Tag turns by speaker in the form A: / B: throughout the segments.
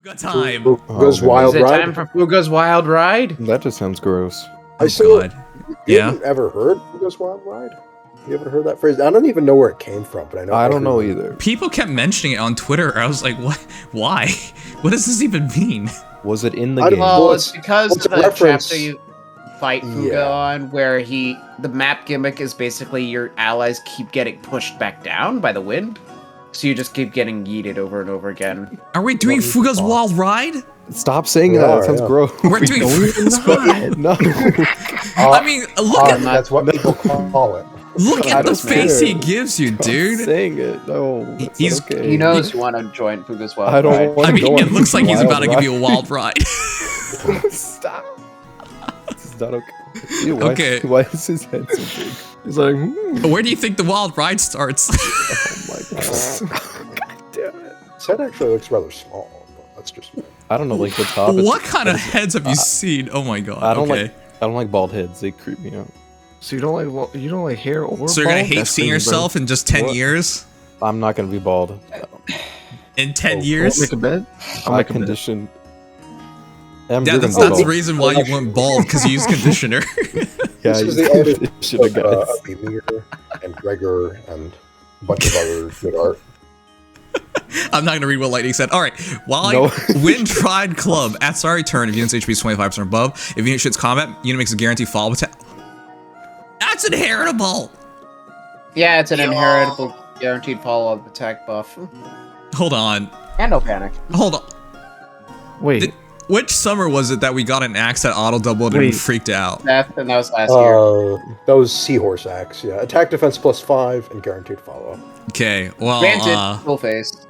A: Fuga time.
B: Fuga's Wild
C: Is it
B: Ride.
C: time for Fuga's Wild Ride?
D: That just sounds gross.
A: Oh god.
B: You
A: Yeah.
B: haven't ever heard Fuga's Wild Ride? You ever heard that phrase? I don't even know where it came from, but I know.
D: I don't know either.
A: People kept mentioning it on Twitter. I was like, what? Why? What does this even mean?
D: Was it in the
B: I don't
D: game?
B: know.
C: Well, it's because
B: it's
C: of
B: a
C: the
B: reference.
C: chapter you fight Fuga
B: Yeah.
C: on, where the map gimmick is basically your allies keep getting pushed back down by the wind, so you just keep getting yeeted over and over again.
A: Are we doing Fuga's Wild Ride?
D: Stop saying
B: We
D: that.
B: are,
D: It sounds
B: yeah.
D: gross.
A: We're doing Fuga's Ride.
D: No.
A: I mean, look at
B: That's what people call it.
A: look
D: I
A: at the
D: don't
A: face he
D: care.
A: gives you,
D: Stop
A: dude.
D: saying it. No. That's
A: He's-
D: not okay.
C: He knows you want to join Fuga's Wild
D: I don't
C: Ride.
D: want
A: I
D: to go
A: mean,
D: on
A: it looks like he's
D: Wild
A: about to give you a
D: Ride.
A: wild ride.
D: Stop. This is not okay. Ew, why,
A: Okay.
D: Why is his head so big? He's like,
A: Where do you think the wild ride starts?
D: oh my god. God damn it.
B: His head actually looks rather small, but that's just me.
D: I don't know, like the top.
A: What kind of heads have you seen? Oh my god.
D: I don't
A: okay.
D: I don't like bald heads. They creep me out.
E: So you don't like hair or
A: So you're gonna
E: bald?
A: hate
E: That's
A: seeing
E: crazy,
A: yourself in just 10
D: What?
A: years?
D: I'm not gonna be bald.
A: In 10
B: Oh,
E: bro.
A: years?
E: Make a bed. I'll
D: I
E: make a bed.
D: condition. I'm
A: Yeah,
D: good
A: that's
D: in
A: the
D: bald.
A: reason why you went bald, because you use conditioner.
D: Yeah,
B: This
D: you
B: is the artist
D: conditioner,
B: of
D: guys.
B: Emir and Gregor and a bunch of other good art.
A: I'm not gonna read what Lightning said. Alright, while
D: No.
A: I win Tried Club, at sorry turn, if unit's HP is 25% or above, if unit shoots combat, unit makes a guaranteed follow attack. That's inheritable!
C: Yeah, it's an inheritable guaranteed follow-up attack buff.
A: Hold on.
C: And no panic.
A: Hold on.
E: Wait,
A: Which summer was it that we got an axe that auto doubled and we
E: Wait.
A: freaked out?
C: That was last year.
B: That was Seahorse Axe, yeah. Attack defense +5 and guaranteed follow-up.
A: Okay, well,
C: Granted, full face.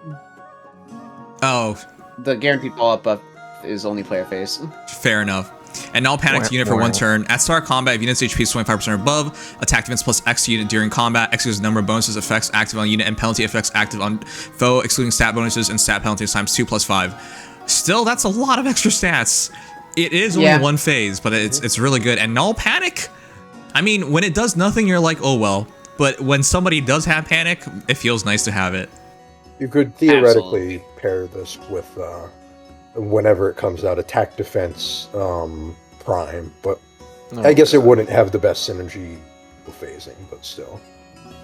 A: oh,
C: The guaranteed follow-up buff is only player face.
A: fair enough. And now panic to unit for one turn. At start combat, if unit's HP is 25% or above, attack defense plus X to unit during combat. X is the number of bonuses effects active on unit and penalty effects active on foe, excluding stat bonuses and stat penalties times 2 plus 5. Still, that's a lot of extra stats. It is only one phase, but it's really good. And null panic, I mean, when it does nothing, you're like, oh well. But when somebody does have panic, it feels nice to have it.
B: You could theoretically pair this with, whenever it comes out, attack defense prime, but I guess it wouldn't have the best synergy phasing, but still.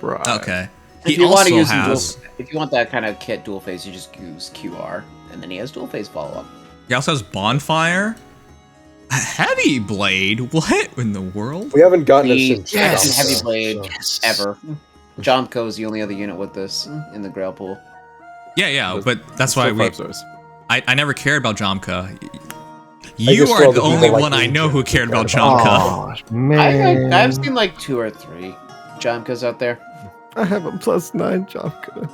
E: right.
A: Okay.
C: If
A: He
C: you want to
A: also
C: use
A: has.
C: if you want that kind of kit dual phase, you just use QR, and then he has dual phase follow-up.
A: He also has bonfire. A heavy blade. What in the world?
B: We haven't gotten it
C: The
B: since
C: yes,
B: Jomko,
C: heavy blade
B: so-
C: ever. Jomko is the only other unit with this in the Grail pool.
A: Yeah, but that's why
D: Still
A: we.
D: 5 stars.
A: I never cared about Jomka.
B: I
A: You
B: just
A: are
B: saw
A: the
B: the
A: only
B: people like
A: one I
B: me
A: know
B: who
A: who cared about
B: cared
A: Jomka.
E: Oh man,
C: I've seen like 2 or 3 Jomkas out there.
E: I have a +9 Jomka.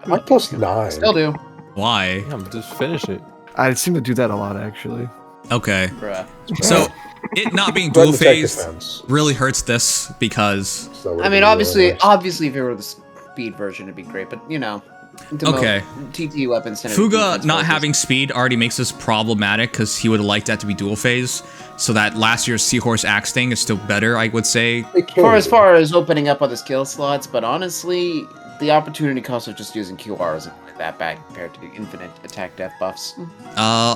B: I'm +9.
C: Still do.
A: Why?
D: Yeah, just finish it.
E: I seem to do that a lot actually.
A: Okay.
C: Bruh.
A: So it not being
B: Threat
A: dual
B: and attack
A: phased
B: defense.
A: really hurts this because.
B: So that would
C: I mean,
B: be
C: obviously,
B: really nice.
C: obviously, if it were the speed version, it'd be great. But you know,
A: Okay.
C: TT weapons. tend to be
A: Fuga
C: defense
A: not
C: focused.
A: having speed already makes this problematic because he would have liked that to be dual phase. So that last year's Seahorse Axe thing is still better, I would say.
B: It
C: For
B: can
C: as
B: be.
C: far as opening up other skill slots, but honestly, the opportunity cost of just using QR isn't really that bad compared to the infinite attack death buffs.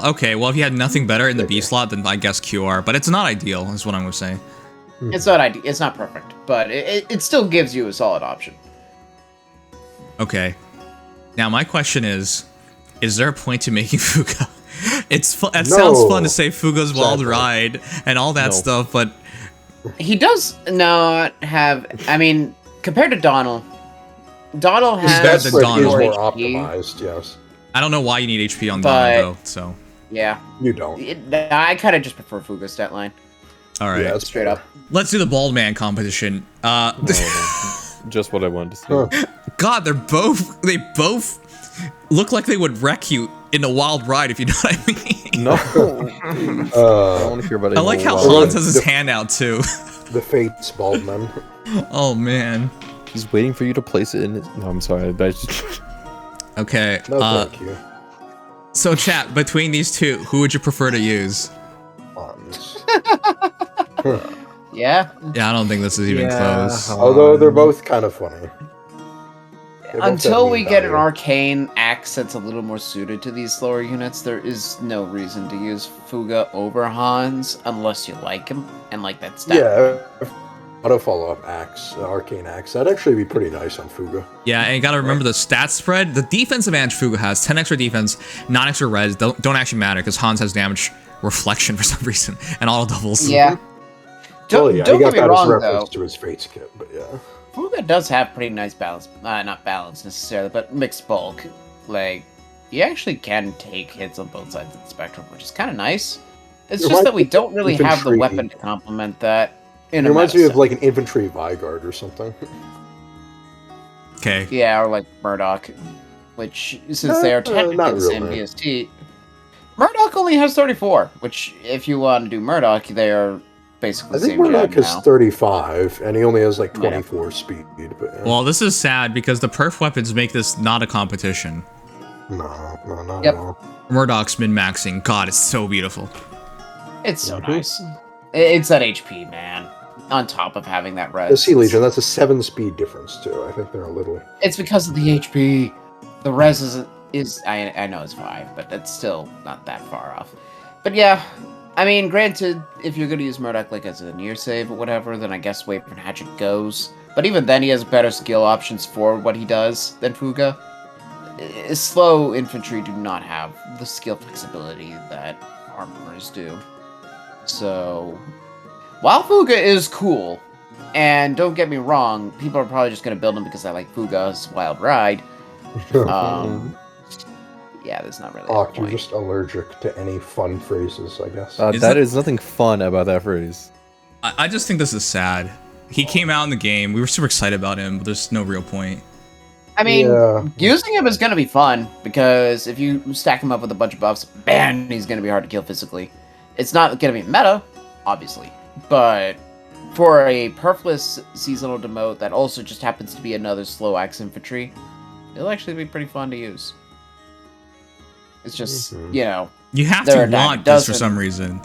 A: Okay, well, if you had nothing better in the B slot, then I guess QR. But it's not ideal, is what I'm going to say.
C: It's not ideal. It's not perfect, but it still gives you a solid option.
A: Okay. Now, my question is there a point to making Fuga? It sounds fun to say Fuga's Wild
B: Exactly.
A: Ride and all that
D: No.
A: stuff, but
C: He does not have. I mean, compared to Donald
A: He's
C: has
A: better
B: That's
A: than
B: where
A: Donald.
B: he is
C: more
B: more
C: HP.
B: optimized, yes.
A: I don't know why you need HP on
C: But-
A: Donald, though, so.
C: Yeah,
B: You don't.
C: I kind of just prefer Fuga's stat line.
A: Alright.
B: Yeah, it's
C: Straight up.
A: Let's do the Bald Man competition.
D: Just what I wanted to say.
B: Huh.
A: God, they both look like they would wreck you in a wild ride, if you know what I mean.
D: No. I don't want to hear about it.
A: I like how
B: Well,
A: Hans has his hand out, too.
B: The Fates Baldman.
A: Oh, man.
D: He's waiting for you to place it in his... No, I'm sorry. I just...
A: Okay,
B: No, thank you.
A: so chat, between these two, who would you prefer to use?
B: Hans.
C: Yeah.
A: Yeah, I don't think this is even
E: Yeah.
A: close.
B: Although they're both kind of funny. both
C: Until
B: have
C: we
B: meme
C: get an
B: value.
C: arcane axe that's a little more suited to these slower units, there is no reason to use Fuga over Hans unless you like him and like that stat.
B: Yeah, auto follow-up axe, arcane axe. That'd actually be pretty nice on Fuga.
A: Yeah, and you gotta remember the stat spread. The defense advantage Fuga has 10 extra defense, 9 extra res don't actually matter because Hans has damage reflection for some reason and auto doubles.
C: Yeah. Don't
B: He
C: get
B: got
C: me
B: that as
C: wrong
B: reference
C: though.
B: to his Fates kit, but yeah.
C: Fuga does have pretty nice balance. Not balance necessarily, but mixed bulk. Like, you actually can take hits on both sides of the spectrum, which is kind of nice. It's just that we don't really have the weapon to complement that. It
B: reminds me of like an infantry Vigard or something.
A: Okay.
C: Yeah, or like Murdoch, which since they are technically
B: not
C: the same
B: really.
C: BST, Murdoch only has 34. Which, if you want to do Murdoch, they are basically
B: I
C: the
B: think
C: same
B: Murdoch
C: jab
B: has
C: now.
B: 35, and he only has like
C: Might have.
B: 24 speed. But yeah.
A: Well, this is sad because the perf weapons make this not a competition.
B: No, not
C: Yep.
B: at all.
A: Murdoch's min-maxing. God, it's so beautiful.
C: It's so
B: Mhm.
C: nice. It's that HP, man. On top of having that res.
B: The Sea Legion, that's a 7 speed difference too. I think they're a little.
C: It's because of the HP. The res is I know it's 5, but it's still not that far off. But yeah, I mean, granted, if you're gonna use Murdoch like as a near save or whatever, then I guess Wavering Hatchet goes. But even then, he has better skill options for what he does than Fuga. Slow infantry do not have the skill flexibility that armorers do. So, while Fuga is cool, and don't get me wrong, people are probably just gonna build him because I like Fuga's Wild Ride. Yeah, there's not really a
B: Oct, you're
C: point.
B: just allergic to any fun phrases, I guess.
D: That is nothing fun about that phrase.
A: I just think this is sad. He came out in the game. We were super excited about him, but there's no real point.
C: I mean,
B: Yeah.
C: using him is gonna be fun because if you stack him up with a bunch of buffs, bam, he's gonna be hard to kill physically. It's not gonna be meta, obviously, but for a perfless seasonal demote that also just happens to be another slow axe infantry, it'll actually be pretty fun to use. It's just, you know,
A: You have
C: There
A: to
C: are dime
A: want this for
C: dozen.
A: some reason.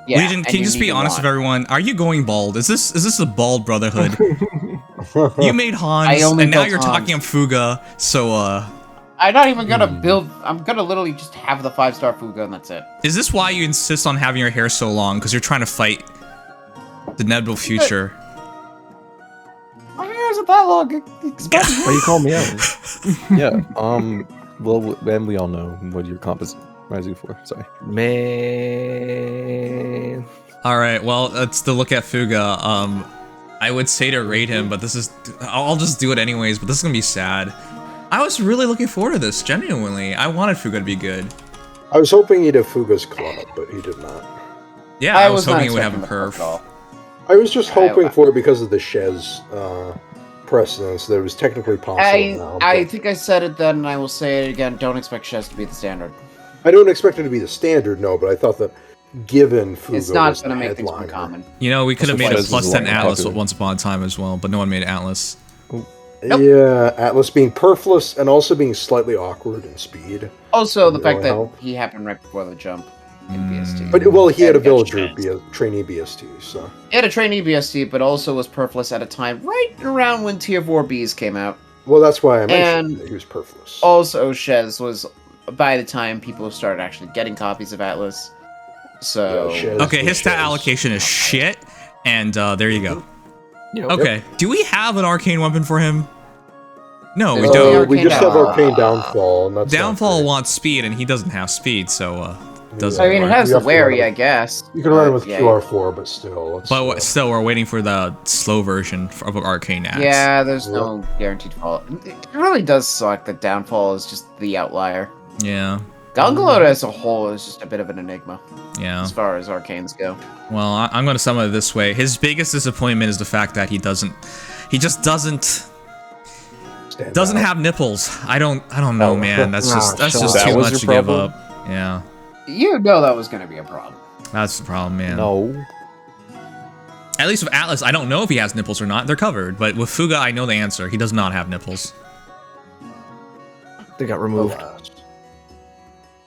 C: yeah.
A: Legion,
C: and
A: can you just
C: need
A: be
C: to
A: honest
C: want.
A: with everyone? Are you going bald? Is this the bald brotherhood? You made Hans,
C: I only
A: and now
C: built
A: you're talking up
C: Hans.
A: Fuga, so
C: I'm not even gonna build. I'm gonna literally just have the 5-star Fuga and that's it.
A: is this why you insist on having your hair so long? Because you're trying to fight the inevitable future.
C: My hair isn't that long.
E: Why you call me out?
D: Yeah. Well, and we all know what your comp is rising for. Sorry.
E: Man.
A: All right, well, that's the look at Fuga. I would say to rate him, but I'll just do it anyways, but this is gonna be sad. I was really looking forward to this, genuinely. I wanted Fuga to be good.
B: I was hoping he'd have Fuga's Club, but he did not.
A: Yeah, I was
C: not
A: hoping it would have a
C: expecting the
A: perf.
C: at all.
B: I was just hoping for it because of the Shez precedence that it was technically possible now.
C: I
B: but
C: think I said it then, and I will say it again. Don't expect Shez to be the standard.
B: I don't expect it to be the standard, no, but I thought that given Fuga
C: It's not
B: was
C: going to
B: the
C: make things more
B: headliner-
C: common.
A: You know, we could have
D: That's
A: made a
D: what
A: plus
D: Shez is
A: 10
D: a lot more
A: Atlas
D: popular.
A: once upon a time as well, but no one made Atlas.
C: Nope.
B: Yeah, Atlas being perfless and also being slightly awkward in speed.
C: Also, the
B: Really
C: fact that
B: help.
C: he happened right before the jump in BST.
B: But well, he had a
C: And got
B: villager
C: Shez.
B: trainee BST, so
C: He had a trainee BST, but also was perfless at a time right around when Tier 4 Bs came out.
B: well, that's why I mentioned
C: And
B: that he was perfless.
C: Also, Shez was by the time people started actually getting copies of Atlas. So
B: Yeah, Shez
A: Okay,
B: was
A: his stat
B: Shez.
A: allocation is shit, and there you go.
E: Yep.
A: Okay, do we have an arcane weapon for him? No, we
C: There's
A: don't.
C: only
B: we
C: Arcane
B: just have
C: Downfall.
B: Arcane Downfall, and that's not
A: Downfall
B: great.
A: wants speed, and he doesn't have speed, so doesn't
C: I mean, it
A: work.
C: has
B: You
C: the
B: have to run
C: wary,
B: it-
C: I guess.
B: You can run it
C: but
B: with
C: yeah,
B: QR4, but still. It's,
A: Still, we're waiting for the slow version of Arcane Axe.
C: Yeah, there's no guaranteed fall. It really does suck that Downfall is just the outlier.
A: Yeah.
C: Gungalota as a whole is just a bit of an enigma
A: Yeah.
C: as far as arcanes go.
A: Well, I'm going to sum it this way. His biggest disappointment is the fact that he just doesn't
B: stand
A: doesn't
B: out.
A: have nipples. I don't know,
B: Oh.
A: man. That's just
E: That
A: too
D: was
A: much
D: your
A: to give
D: problem?
A: up. Yeah.
C: You know that was going to be a problem.
A: That's the problem, man.
D: No.
A: At least with Atlas, I don't know if he has nipples or not. They're covered. But with Fuga, I know the answer. He does not have nipples.
E: They got removed.
B: Alas.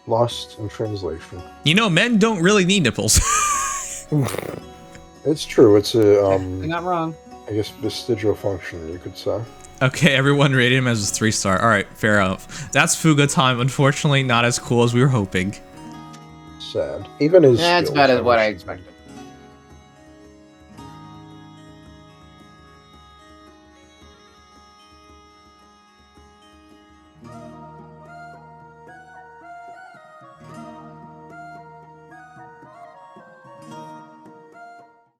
B: Lost in translation.
A: You know, men don't really need nipples.
B: It's true. It's a
C: You're not wrong.
B: I guess vestigial function, you could say.
A: Okay, everyone rated him as a 3-star. All right, fair enough. That's Fuga time. Unfortunately, not as cool as we were hoping.
B: Sad. Even his
C: That's
B: skills,
C: about
B: I
C: what I
B: wish-
C: expected.